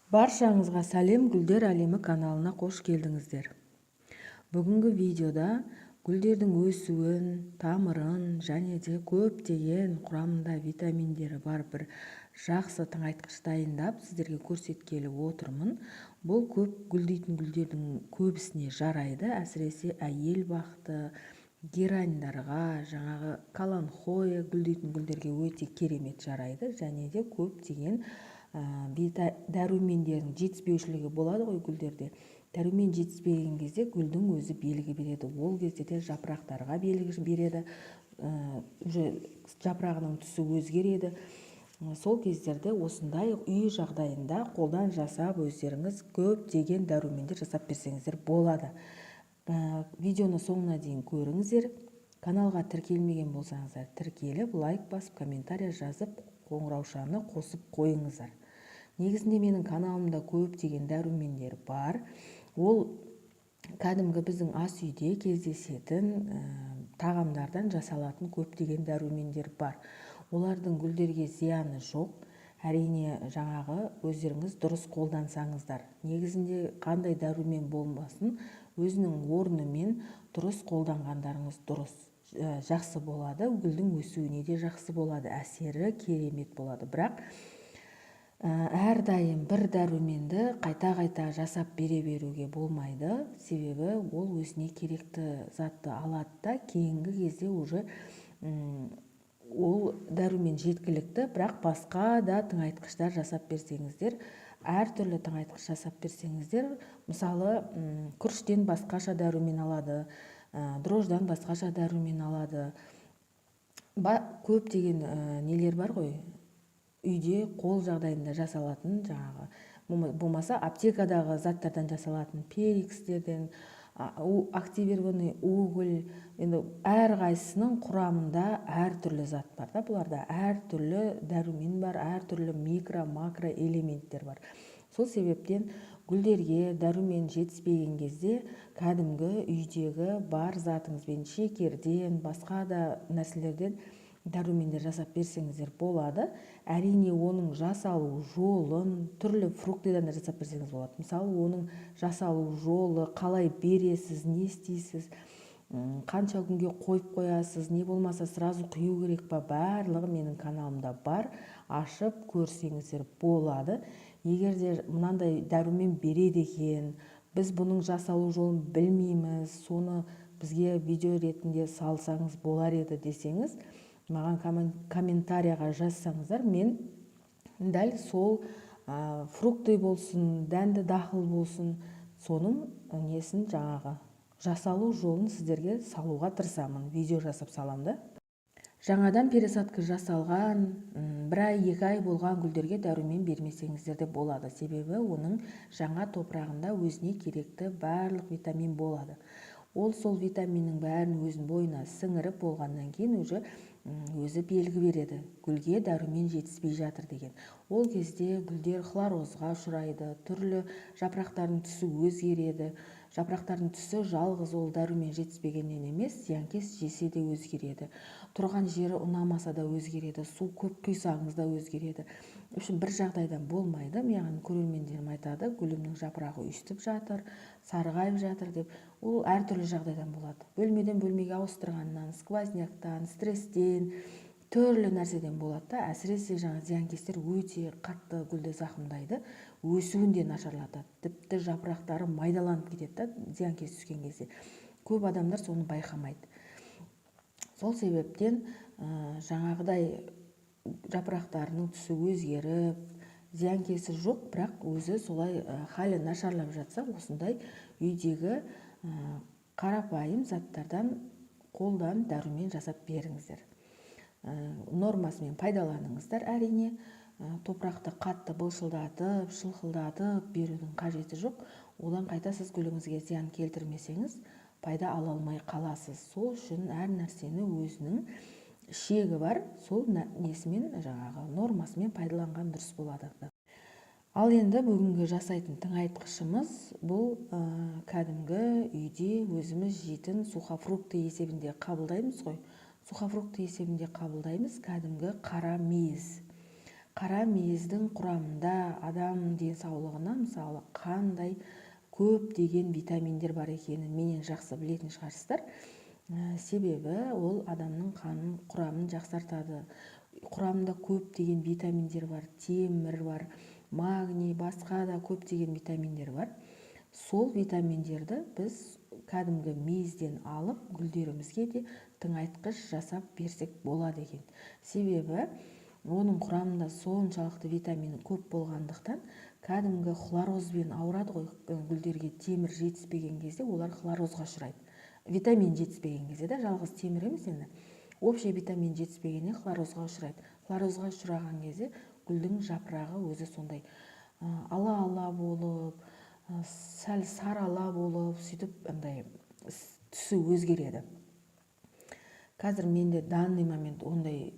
Баршаңызға сәлем, Гүлдер әлемі каналына қош келдіңіздер. Бүгінгі видеода гүлдердің өсуін, тамырын және де көптеген құрамында витаминдері бар бір жақсы тыңайтқыш дайындап сіздерге көрсеткелі отырмын. Бұл көп гүлдейтін гүлдердің көбісіне жарайды, әсіресе әйел бақты, герандарға, жаңағы каланхоя гүлдейтін гүлдерге өте керемет жарайды, және де көптеген дәрумендердің жетіспеушілігі болады ғой гүлдерде. Дәрумен жетіспеген кезде гүлдің өзі белгі береді. Ол кезде де жапырақтарға белгі береді, жапырағының түсі өзгереді. Сол кездерде осындай үй жағдайында қолдан жасап өздеріңіз көптеген дәрумендер жасап берсеңіздер болады. Видеоны соңына дейін көріңіздер. Каналға тіркелмеген болсаңыздар, тіркеліп, лайк басып, комментария жазып, қоңыраушаны қосып қойыңыздар. Негізінде менің каналымда көптеген дәрумендер бар. Ол кәдімгі біздің ас үйде кездесетін тағамдардан жасалатын көптеген дәрумендер бар. Олардың гүлдерге зияны жоқ. Әрине жаңағы өздеріңіз дұрыс қолдансаңыздар. Негізінде қандай дәрумен болмасын, өзінің орнымен дұрыс қолданғандарыңыз дұрыс жақсы болады. Гүлдің өсуіне де жақсы болады, әсері керемет болады. Бірақ әрдайым бір дәруменді қайта жасап бере беруге болмайды. Себебі ол өзіне керекті затты алады да, кейінгі кезде уже ол дәрумен жеткілікті, бірақ басқа да тыңайтқыштар жасап берсеңіздер, әртүрлі тыңайтқыш жасап берсеңіздер, мысалы күріштен басқаша дәрумен алады, дрожждан басқаша дәрумен алады. Көптеген нелер бар ғой, үйде қол жағдайында жасалатын, жаңағы болмаса аптекадағы заттардан жасалатын перикстерден, активированный уголь, енді әрқайсысының құрамында әртүрлі зат бар да, бұларда әртүрлі дәрумен бар, әртүрлі микро-макро элементтер бар. Сол себептен гүлдерге дәрумен жетіспеген кезде кәдімгі үйдегі бар затыңызбен, шекерден, басқа да нәрселерден дәрумендер жасап берсеңіздер болады. Әрине оның жасалу жолын түрлі фруктыдан да жасап берсеңіз болады. Мысалы, оның жасалу жолы, қалай бересіз, не істейсіз, қанша күнге қойып қоясыз, не болмаса сразу құю керек па, барлығы менің каналымда бар. Ашып көрсеңіздер болады. Егер де мынандай дәрумен береді екен, біз бұның жасалу жолын білмейміз, соны бізге видео ретінде салсаңыз болар еді десеңіз, маған комментарияға жазсаңыздар, мен дәл сол фрукты болсын, дәнді дақыл болсын, соның несін жаңағы жасалу жолын сіздерге салуға тырысамын, видео жасап саламды. Жаңадан пересадка жасалған, бір ай, 2 ай болған гүлдерге дәрумен бермесеңіздер де болады. Себебі оның жаңа топырағында өзіне керекті барлық витамин болады. Ол сол витаминнің бәрін өзінің бойына сіңіріп болғаннан кейін өзі белгі береді, гүлге дәрумен жетіспей жатыр деген. Ол кезде гүлдер хлорозға ұшырайды, түрлі жапырақтардың түсі өзгереді. Жапырақтардың түсі жалғыз ол дәрумен жетіспегеннен емес, зиянкес жесе де өзгереді. Тұрған жері ұнамаса да өзгереді, су көп құйсаңыз да өзгереді. Бір жағдайдан болмайды. Маған көрермендерім айтады, гүлімнің жапырағы үйістіп жатыр, сарғайып жатыр деп. Ол әртүрлі жағдайдан болады. Бөлмеден бөлмеге ауыстырғаннан, сквозняктан, стресстен, түрлі нәрседен болады да. Әсіресе зиянкестер өте қатты гүлді зақымдайды, өсуін де нашарлатады. Тіпті жапырақтары майдаланып кетеді да, зиянкес түскен кезде. Көп адамдар соны байқамайды. Сол себептен жаңағыдай жапырақтарының түсі өзгеріп, зиянкесі жоқ, бірақ өзі солай халі нашарлап жатса, осындай үйдегі қарапайым заттардан қолдан дәрумен жасап беріңіздер. Нормасымен пайдаланыңыздар. Әрине, топырақты қатты былшылдатып, шылқылдатып берудің қажеті жоқ. Одан қайта сіз гүліңізге зиян келтірмесеңіз, пайда ала алмай қаласыз. Сол үшін әр нәрсені өзінің шегі бар, сол несімен, нормасымен пайдаланған дұрыс болады. Ал енді бүгінгі жасайтын тыңайтқышымыз бұл кәдімгі үйде өзіміз жейтін сухофрукты есебінде қабылдаймыз ғой. Сухофрукты есебінде қабылдаймыз, кәдімгі қара мейіз. қара мейіздің құрамында адам денсаулығына мысалы қандай көптеген витаминдер бар екенін менен жақсы білетін шығарсыздар. Себебі ол адамның қанын құрамын жақсартады. Құрамында көптеген витаминдер бар, темір бар, магний, басқа да көптеген витаминдер бар. Сол витаминдерді біз кәдімгі мейізден алып гүлдерімізге де тыңайтқыш жасап берсек болады екен. Себебі оның құрамында соншалықты витамин көп болғандықтан кәдімгі хлорозбен ауырады ғой гүлдерге темір жетіспеген кезде олар хлорозға ұшырайды. Витамин жетіспеген кезде да жалғыз темір емес енді. Общий витамин жетіспегеннен хлорозға ұшырайды. Хлорозға ұшыраған кезде гүлдің жапырағы өзі сондай ала-ала болып, сәл сарала болып, сөйтіп андай түсі өзгереді. Қазір менде данный момент ондай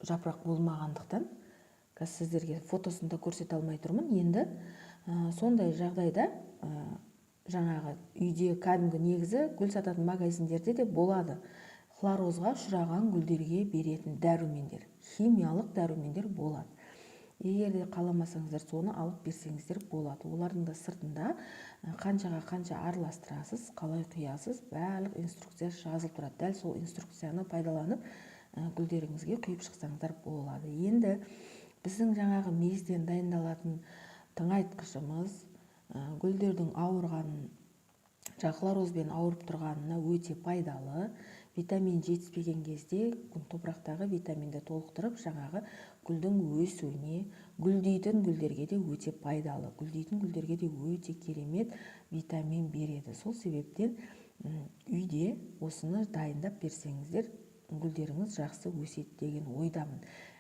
жапырақ болмағандықтан сіздерге фотосында көрсете алмай тұрмын. Енді сондай жағдайда жаңағы үйде кәдімгі негізі гүл сататын магазиндерде де болады. Хлорозға ұшыраған гүлдерге беретін дәрумендер, химиялық дәрумендер болады. Егер де қаламасаңыздар, соны алып берсеңіздер болады. Олардың да сыртында қаншаға қанша араластырасыз, қалай құясыз, барлық инструкция жазылып тұрады. Дәл сол инструкцияны пайдаланып гүлдеріңізге құйып шықсаңыздар болады. Енді біздің жаңағы мейізден дайындалатын тыңайтқышымыз гүлдердің ауырғанын, хлорозбен ауырып тұрғанына өте пайдалы. Витамин жетіспеген кезде топырақтағы витаминді толықтырып, жаңағы гүлдің өсуіне, гүлдейтін гүлдерге де өте пайдалы. Гүлдейтін гүлдерге де өте керемет витамин береді. Сол себептен үйде осыны дайындап берсеңіздер, гүлдеріңіз жақсы өседі деген ойдамын.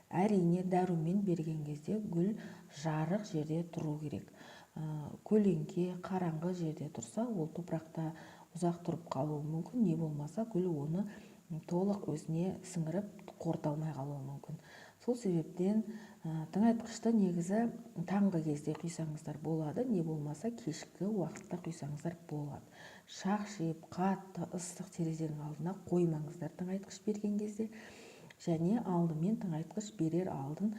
Әрине, дәрумен берген кезде гүл жарық жерде тұру керек. Көлеңке, қараңғы жерде тұрса, ол топырақта ұзақ тұрып қалуы мүмкін, не болмаса гүл оны толық өзіне сіңіріп қорыталмай қалуы мүмкін. Сол себептен тыңайтқышты негізі таңғы кезде құйсаңыздар болады, не болмаса кешкі уақытта құйсаңыздар болады. Шақшиып, қатты ыстық терезенің алдына қоймаңыздар тыңайтқыш берген кезде. Және алдымен тыңайтқыш берер алдын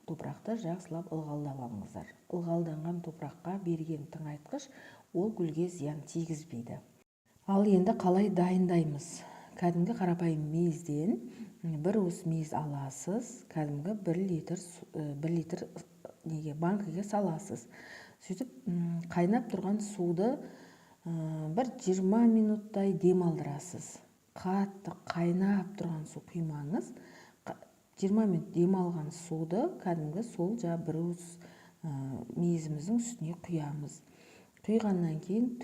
топырақты жақсылап ылғалдап алыңыздар. Ылғалданған топыраққа берген тыңайтқыш ол гүлге зиян тигізбейді. Ал енді қалай дайындаймыз? Кәдімгі қарапайым мейізден бір уыс мейіз аласыз, кәдімгі 1 литр банкіге саласыз. Сөйтіп қайнап тұрған суды бір 20 минуттай демалдырасыз. Қатты қайнап тұрған су құймаңыз. 20 минут демалған суды кәдімгі сол бір уыс мейізіміздің үстіне құямыз. Құйғаннан кейін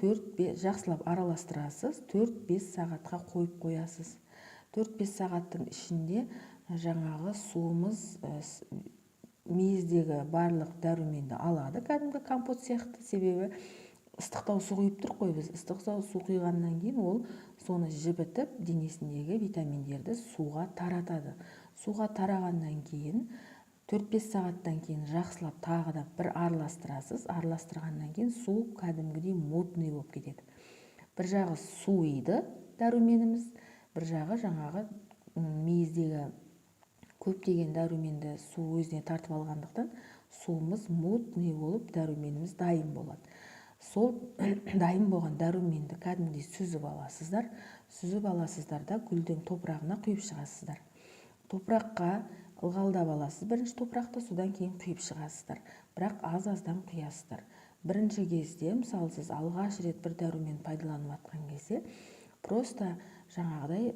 жақсылап араластырасыз, 4-5 сағатқа қойып қоясыз. 4-5 сағаттың ішінде жаңағы суымыз мейіздегі барлық дәруменді алады, кәдімгі компот сияқты. Себебі ыстықтау су құйып тұр қой біз. Ыстықтау су құйғаннан кейін ол соны жібітіп, денесіндегі витаминдерді суға таратады. Суға тарағаннан кейін 4-5 сағаттан кейін жақсылап тағы да бір араластырасыз. Араластырғаннан кейін су кәдімгідей мутный болып кетеді. Бір жағы суиды дәруменіміз, бір жағы жаңағы мейіздегі көптеген дәруменді су өзіне тартып алғандықтан суымыз мутный болып дәруменіміз дайын болады. Сол дайын болған дәруменді кәдімгідей сүзіп аласыздар. Сүзіп аласыздар да гүлдің топырағына құйып шығасыздар. Топыраққа ылғалдап аласыз бірінші топырақты, содан кейін құйып шығасыздар. Бірақ аз-аздан құясыздар. Бірінші кезде, мысалы сіз алғаш рет бір дәрумен пайдаланып жатқан кезде, просто жаңағыдай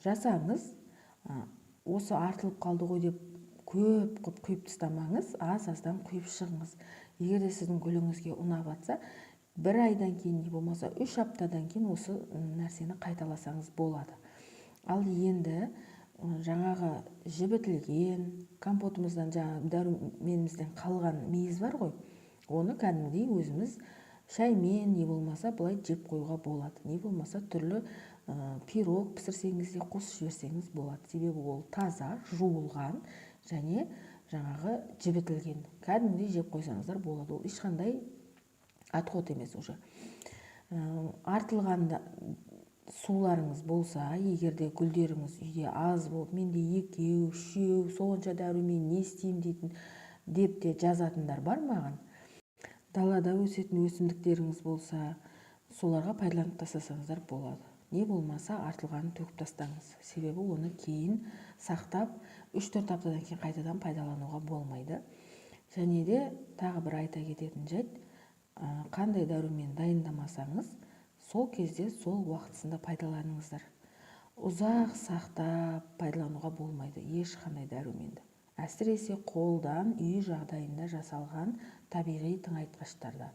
жасаңыз, осы артылып қалды ғой деп көп құйып тастамаңыз, аз-аздан құйып шығыңыз. Егер де сіздің гүліңізге ұнап жатса, 1 айдан кейін, не болмаса 3 аптадан кейін осы нәрсені қайталасаңыз болады. Ал енді жаңағы жібітілген компотымыздан, жаңағы дәруменімізден қалған мейіз бар ғой, оны кәдімгідей өзіміз шаймен, не болмаса былай жеп қоюға болады. Не болмаса түрлі пирог пісірсеңіз де қосып жіберсеңіз болады. Себебі ол таза, жуылған және жаңағы жібітілген. Кәдімгідей жеп қойсаңыздар болады. Ол ешқандай отход емес уже. Артылған суларыңыз болса, егерде гүлдеріңіз үйде аз болып, менде 2, 3, сонша дәрумен не істеймін дейтін деп те жазатындар бар маған. Далада өсетін өсімдіктеріңіз болса, соларға пайдаланып тастасаңыздар болады. Не болмаса артылғанын төгіп тастаңыз. Себебі оны кейін сақтап 3-4 аптадан кейін қайтадан пайдалануға болмайды. Және де тағы бір айта кететін жайт, қандай дәрумен дайындамасаңыз, сол кезде сол уақытысында пайдаланыңыздар. Ұзақ сақтап пайдалануға болмайды ешқандай дәруменді. Әсіресе қолдан үй жағдайында жасалған табиғи тыңайтқыштарда.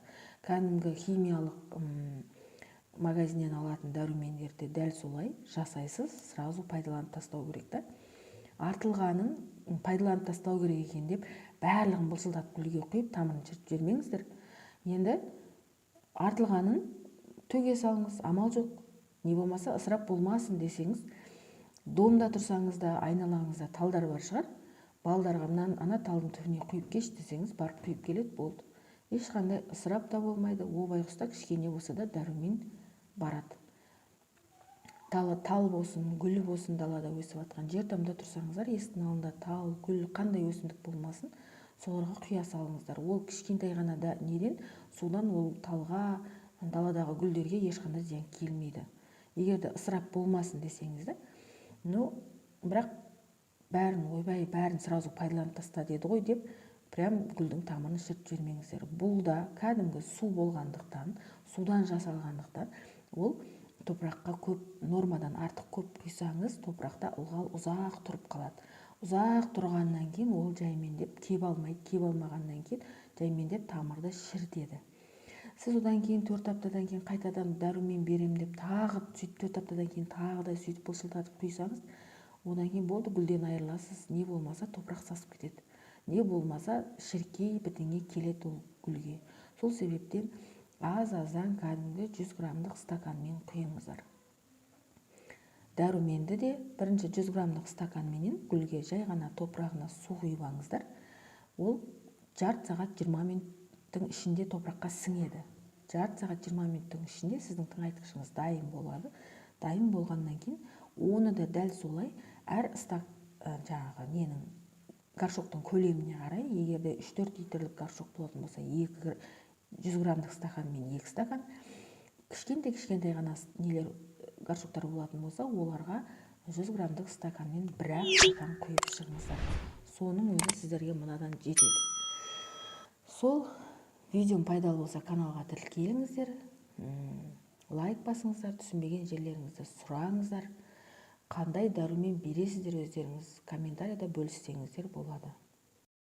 Кәдімгі химиялық магазиннен алатын дәрумендерді дәл солай жасайсыз, сразу пайдаланып тастау керек та. Артылғанын пайдаланып тастау керек екен деп барлығын былшылдап гүлге құйып тамырын шіріп жібермеңіздер. Енді артылғанын төге салыңыз, амал жоқ. Не болмаса ысырап болмасын десеңіз, домда тұрсаңыз да айналаңызда талдар бар шығар. Балдарға ана талдың түбіне құйып кеш десеңіз, барып құйып келеді, болды. Ешқандай ысырап та болмайды. О байғұста кішкене болса да дәрумен барады. Тал болсын, гүл болсын, далада өсіп жатқан жер тамда тұрсаңыздар, есіктің алдында тал, гүл, қандай өсімдік болмасын, соларға құя салыңыздар. Ол кішкентай ғана да неден, судан ол талға, даладағы гүлдерге ешқандай зиян келмейді. Егерде ысырап болмасын десеңіз де, бірақ бәрін ойбай, бәрін сразу пайдаланып таста деді ғой деп, прям гүлдің тамырын шіріп жібермеңіздер. Бұл да кәдімгі су болғандықтан, судан жасалғандықтан, ол топыраққа көп, нормадан артық көп құйсаңыз, топырақта ылғал ұзақ тұрып қалады. Ұзақ тұрғаннан кейін ол жаймендеп кеп алмайды, кеп алмағаннан кейін жаймендеп тамырды шірітеді. Сіз одан кейін 4 аптадан кейін қайтадан дәрумен берем деп, тағы сөйтіп 4 аптадан кейін тағы да сөйтіп былшылдатып құйсаңыз, одан кейін болды, гүлден айырыласыз. Не болмаса топырақ сасып кетеді. Не болмаса шіркей бірдеңе келеді ол гүлге. Сол себептен аз-аздан кәдімгі 100 граммдық стаканмен құйыңыздар. Дәруменді де бірінші 100 граммдық стаканменен гүлге жай ғана топырағына су құйбаңыздар. Ол жарты сағат 20 минуттың ішінде топыраққа сіңеді. Жарты сағат 20 минуттың ішінде сіздің тыңайтқышыңыз дайын болады. Дайын болғаннан кейін оны да дәл солай әр горшоктың көлеміне қарай, егерде 3-4 литрлік горшок болатын болса, 100 граммдық стаканмен 2 стакан, кішкентай ғана горшоктар болатын болса, оларға 100 граммдық стаканмен 1 стакан құйып шығыңыздар. Соның өзі сіздерге мынадан жетеді. Сол видеом пайдалы болса, каналға тіркеліңіздер, лайк басыңыздар, түсінбеген жерлеріңізді сұраңыздар. Қандай дәрумен бересіздер өздеріңіз, комментарийда бөліссеңіздер болады.